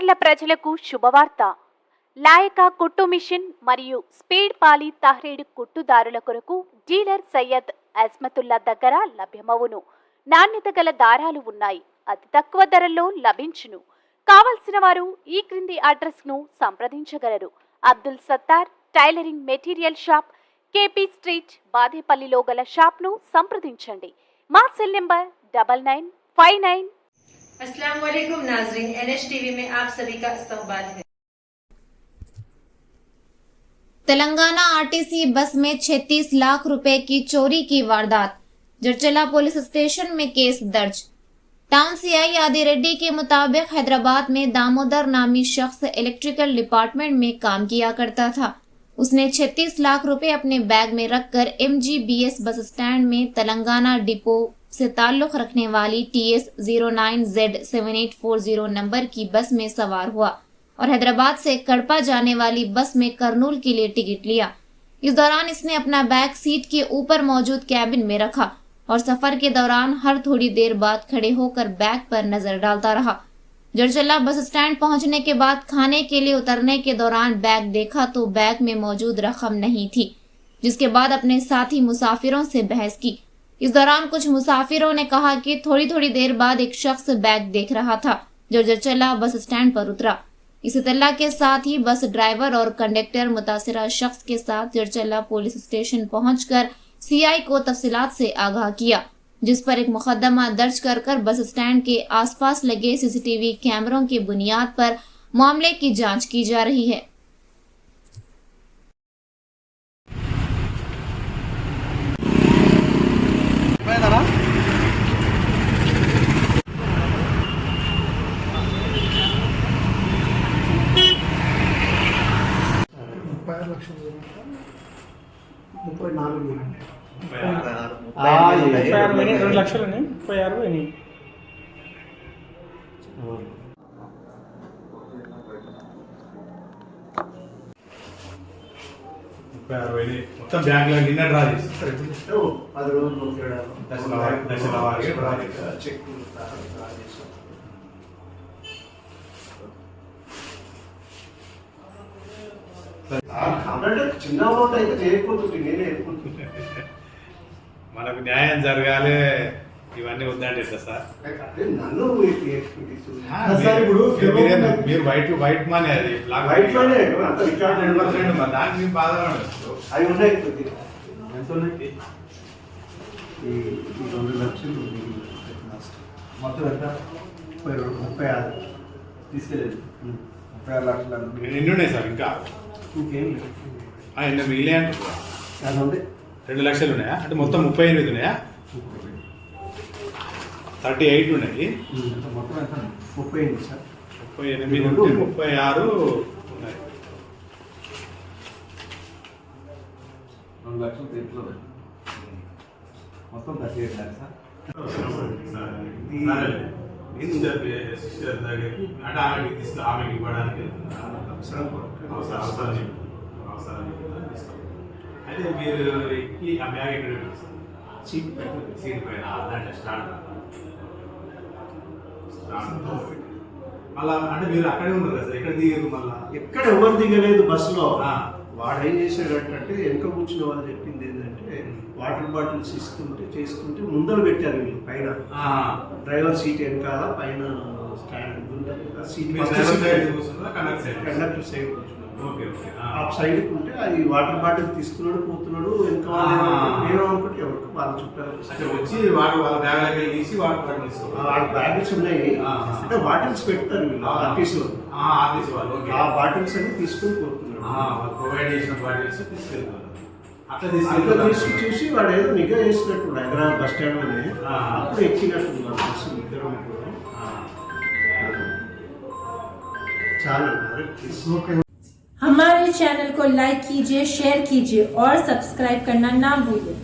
మాచర్ల ప్రజలకు శుభవార్త. లాయక కుట్టు మిషన్ మరియు స్పీడ్ పాలి తహ్రీడ్ కుట్టుదారుల కొరకు డీలర్ సయ్యద్ అజ్మతుల్లా దగ్గర లభ్యమవును. నాణ్యత గల దారాలు ఉన్నాయి. అతి తక్కువ ధరల్లో లభించును. కావలసిన వారు ఈ క్రింది అడ్రస్ ను సంప్రదించగలరు. Abdul Sattar tailoring material shop, KP street, బాదేపల్లిలో గల షాప్ ను సంప్రదించండి. మా సెల్ నంబర్ 9959। अस्सलाम वालेकुम नाज़रीन, NH टीवी में आप सभी का इस्तकबाल है। तेलंगाना आरटीसी बस में 36 लाख रुपए की चोरी की वारदात। जड़चला पुलिस स्टेशन में केस दर्ज। टाउन सीआई आदि रेड्डी के मुताबिक हैदराबाद में दामोदर नामी शख्स इलेक्ट्रिकल डिपार्टमेंट में काम किया करता था। उसने 36 लाख रुपए अपने बैग में रखकर MGBS बस स्टैंड में तेलंगाना डिपो से ताल्लुक रखने वाली TS 09Z7840 नंबर की बस में सवार हुआ और हैदराबाद से कड़पा जाने वाली बस में करनूल के लिए टिकट लिया। इस दौरान इसने अपना बैग सीट के ऊपर मौजूद कैबिन में रखा और सफर के दौरान हर थोड़ी देर बाद खड़े होकर बैग पर नजर डालता रहा। जड़चला बस स्टैंड पहुंचने के बाद खाने के लिए उतरने के दौरान बैग देखा तो बैग में मौजूद रकम नहीं थी, जिसके बाद अपने साथी मुसाफिरों से बहस की। इस दौरान कुछ मुसाफिरों ने कहा कि थोड़ी थोड़ी देर बाद एक शख्स बैग देख रहा था जो जड़चला बस स्टैंड पर उतरा। इस इत्तला के साथ ही बस ड्राइवर और कंडक्टर मुतासिरा शख्स के साथ जड़चला पुलिस स्टेशन पहुंचकर CI को तफसीलात से आगाह किया, जिस पर एक मुकदमा दर्ज कर बस स्टैंड के आसपास लगे CCTV कैमरों की बुनियाद पर मामले की जांच की जा रही है। మొత్తం బ్యాంక్ లో నిన్న డ్రా చేస్తారు 10 రోజులు దశల వారీగా చెక్ డ్రా చేస్తాం. చిన్న అమౌంట్ అయితే చేయకపోతుంది, నేనే వెళ్ళిపోతుంది. మనకు న్యాయం జరగాలి, ఇవన్నీ వద్దండి సార్. నన్ను మీరు వైట్ మనీ, అది వైట్ మనీ దానికి బాధపడదు. అవి ఉన్నాయి, ఎంత ఉన్నాయి? ఈ 2 లక్షలు మొత్తం ఎంత? 36 తీసుకెళ్ళేది 36 లక్షలు. ఎన్ని ఉన్నాయి సార్? ఇంకా ఇంకేం ఎన్ని మిగిలే అంటే 2 లక్షలు ఉన్నాయా? అంటే మొత్తం 38 ఉన్నాయా? 38 ఉన్నాయి. మొత్తం ఎంత? 38 సార్. 38 ఉంటే 36 ఉన్నాయి. 2 లక్షలు దీంట్లో మొత్తం 38 లాక్స్ సార్. సిస్టర్ దగ్గరికి అంటే ఆమెకి ఆమెకి ఇవ్వడానికి అవసరం అయితే మీరు ఎక్కి ఆ బ్యాగ్ ఎక్కడ సీట్ పైన దాంట్లో స్టాండ్ మళ్ళా అంటే మీరు అక్కడే ఉన్నారు కదా సార్? ఎక్కడ దిగారు? మళ్ళా ఎక్కడ ఎవరు దిగలేదు బస్సులో. వాడు ఏం చేశాడంటే వెనక కూర్చున్న వాళ్ళు చెప్పింది ఏంటంటే వాటర్ బాటిల్స్ చేస్తుంటే ముందర పెట్టారు వీళ్ళు పైన డ్రైవర్ సీట్ వెనకాల పైన స్టాండ్ సీట్ కండక్టర్ సైడ్ ఆ సైడ్ ఉంటే అది వాటర్ బాటిల్ తీస్తున్నాడు పోతున్నాడు వెనక నేను అనుకుంటే ఎవరికి వాళ్ళు చుట్టారు వచ్చి వాళ్ళ బ్యాగ్ తీసి వాటర్ బ్యాగిల్స్ ఉన్నాయి అంటే బాటిల్స్ పెడతారు వీళ్ళు ఆర్టీసీ వాళ్ళు. ఆ బాటిల్స్ అన్ని తీసుకుని పోతున్నాడు, ప్రొవైడ్ చేసిన బాటిల్స్ తీసుకెళ్తారు. అట్లా తీసుకు చూసి వాడు ఏదో నిఘా చేసినట్టు హైదరాబాద్ బస్ స్టాండ్ లోనే అప్పుడు ఎక్కినట్టున్నారు బస్సు ఇద్దరు. చాలా हमारे चैनल को लाइक कीजिए, शेयर कीजिए और सब्सक्राइब करना ना भूलिए।